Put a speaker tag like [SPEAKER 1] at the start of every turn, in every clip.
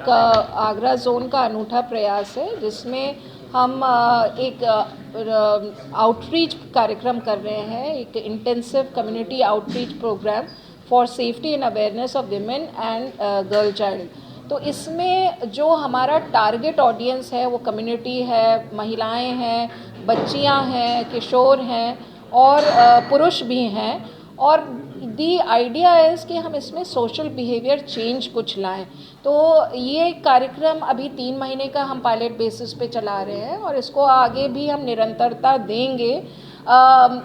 [SPEAKER 1] एक आगरा जोन का अनूठा प्रयास है जिसमें हम एक आउटरीच कार्यक्रम कर रहे हैं, एक intensive community outreach programme for safety and awareness of women and girl child. तो इसमें जो हमारा टारगेट ऑडियंस है वो कम्युनिटी है, महिलाएं हैं, बच्चियां हैं, किशोर हैं और पुरुष भी हैं। और दी आइडिया इज़ कि हम इसमें सोशल बिहेवियर चेंज कुछ लाएं। तो ये कार्यक्रम अभी 3 महीने का हम पायलट बेसिस पे चला रहे हैं और इसको आगे भी हम निरंतरता देंगे।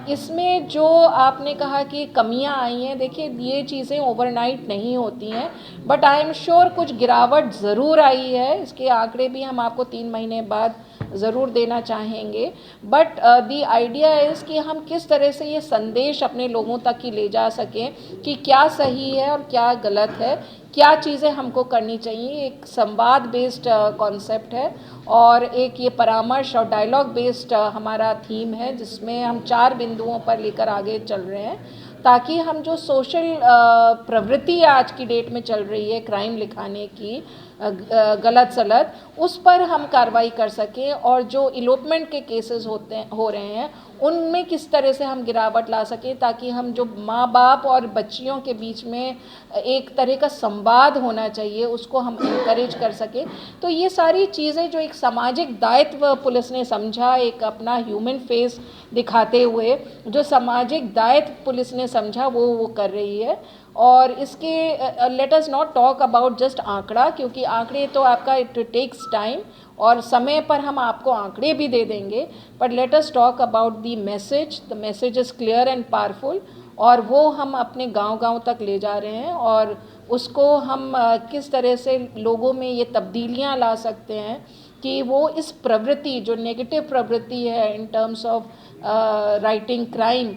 [SPEAKER 1] इसमें जो आपने कहा कि कमियां आई हैं, देखिए ये चीज़ें ओवरनाइट नहीं होती हैं, बट आई एम श्योर कुछ गिरावट ज़रूर आई है। इसके आंकड़े भी हम आपको 3 महीने बाद ज़रूर देना चाहेंगे। बट दी आइडिया इज़ कि हम किस तरह से ये संदेश अपने लोगों तक ही ले जा सकें कि क्या सही है और क्या गलत है, क्या चीज़ें हमको करनी चाहिए। एक संवाद बेस्ड कॉन्सेप्ट है और एक ये परामर्श और डायलॉग बेस्ड हमारा थीम है जिसमें हम 4 बिंदुओं पर लेकर आगे चल रहे हैं ताकि हम जो सोशल प्रवृत्ति आज की डेट में चल रही है, क्राइम लिखाने की, गलत सलत, उस पर हम कार्रवाई कर सकें और जो इलोपमेंट के केसेस हो रहे हैं उनमें किस तरह से हम गिरावट ला सकें ताकि हम जो माँ बाप और बच्चियों के बीच में एक तरह का संवाद होना चाहिए उसको हम इनकरेज कर सकें। तो ये सारी चीज़ें जो एक सामाजिक दायित्व पुलिस ने समझा, एक अपना ह्यूमन फेस दिखाते हुए जो सामाजिक दायित्व पुलिस ने समझा वो कर रही है। और इसके let us not talk about just आंकड़ा, क्योंकि आंकड़े तो आपका इट टेक्स टाइम और समय पर हम आपको आंकड़े भी दे देंगे, but let us talk about the message is clear and powerful और वो हम अपने गांव-गांव तक ले जा रहे हैं और उसको हम किस तरह से लोगों में ये तब्दीलियां ला सकते हैं कि वो इस प्रवृत्ति जो नेगेटिव प्रवृत्ति है in terms of writing crime,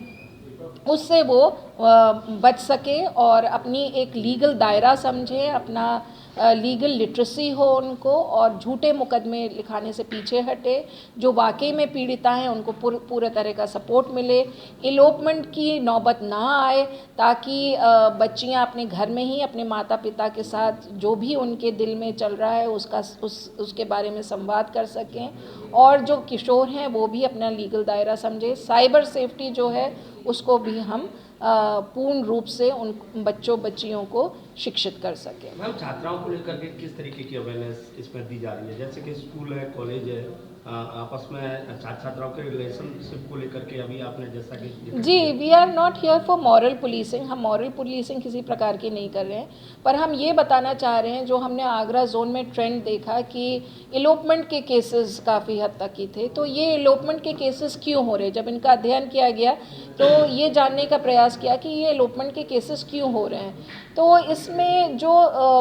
[SPEAKER 1] उससे वो बच सके और अपनी एक लीगल दायरा समझें, अपना लीगल लिटरेसी हो उनको और झूठे मुकदमे लिखाने से पीछे हटे। जो वाकई में पीड़िता हैं उनको पूरे तरह का सपोर्ट मिले, इलोपमेंट की नौबत ना आए ताकि बच्चियां अपने घर में ही अपने माता पिता के साथ जो भी उनके दिल में चल रहा है उसके बारे में संवाद कर सकें और जो किशोर हैं वो भी अपना लीगल दायरा समझे। साइबर सेफ्टी जो है उसको भी हम पूर्ण रूप से उन बच्चियों को शिक्षित कर सकें।
[SPEAKER 2] मैम, छात्राओं को लेकर के किस तरीके की अवेयरनेस इसमें दी जा रही है? जैसे कि स्कूल है, कॉलेज है, आपस में छात्राओं के रिलेशनशिप को लेकर के अभी आपने जैसा कि
[SPEAKER 1] जी, we are not here for moral policing, हम मॉरल पुलिसिंग किसी प्रकार की नहीं कर रहे हैं, पर हम ये बताना चाह रहे हैं जो हमने आगरा जोन में ट्रेंड देखा कि इलोपमेंट के केसेस काफ़ी हद तक ही थे। तो ये इलोपमेंट के केसेस क्यों हो रहे, जब इनका अध्ययन किया गया तो ये जानने का प्रयास किया कि ये इलोपमेंट के केसेस क्यों हो रहे हैं। तो इसमें जो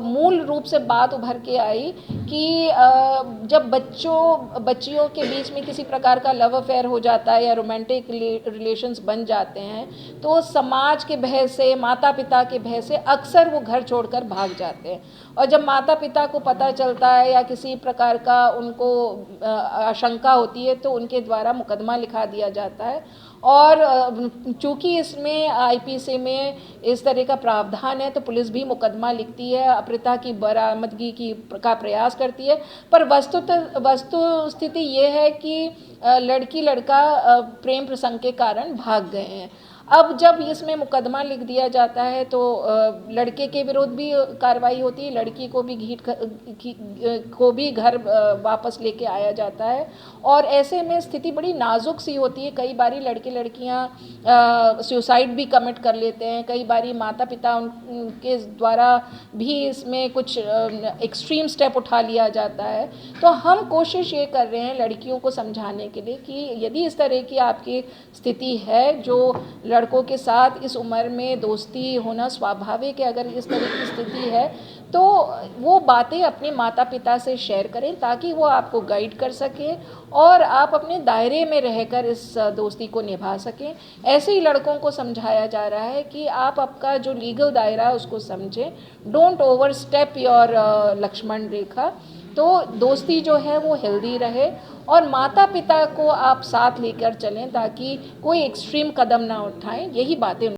[SPEAKER 1] मूल रूप से बात उभर के आई कि जब बच्चियों के बीच में किसी प्रकार का लव अफेयर हो जाता है या रोमांटिक रिलेशंस बन जाते हैं तो समाज के भय से, माता पिता के भय से अक्सर वो घर छोड़कर भाग जाते हैं और जब माता पिता को पता चलता है या किसी प्रकार का उनको आशंका होती है तो उनके द्वारा मुकदमा लिखा दिया जाता है। और चूँकि इसमें आईपीसी में इस तरह का प्रावधान है तो पुलिस भी मुकदमा लिखती है, अपहृता की बरामदगी का प्रयास करती है, पर वस्तु स्थिति ये है कि लड़की लड़का प्रेम प्रसंग के कारण भाग गए हैं। अब जब इसमें मुकदमा लिख दिया जाता है तो लड़के के विरुद्ध भी कार्रवाई होती है, लड़की को भी घर वापस लेके आया जाता है और ऐसे में स्थिति बड़ी नाजुक सी होती है। कई बारी लड़के लड़कियां सुसाइड भी कमिट कर लेते हैं, कई बारी माता पिता उनके द्वारा भी इसमें कुछ एक्सट्रीम स्टेप उठा लिया जाता है। तो हम कोशिश ये कर रहे हैं लड़कियों को समझाने के लिए कि यदि इस तरह की आपकी स्थिति है, जो लड़कों के साथ इस उम्र में दोस्ती होना स्वाभाविक है, अगर इस तरह की स्थिति है तो वो बातें अपने माता पिता से शेयर करें ताकि वो आपको गाइड कर सकें और आप अपने दायरे में रहकर इस दोस्ती को निभा सकें। ऐसे ही लड़कों को समझाया जा रहा है कि आप आपका जो लीगल दायरा है उसको समझें, डोंट ओवरस्टेप योर लक्ष्मण रेखा। तो दोस्ती जो है वो हेल्दी रहे और माता पिता को आप साथ लेकर चलें ताकि कोई एक्सट्रीम कदम ना उठाएं। यही बातें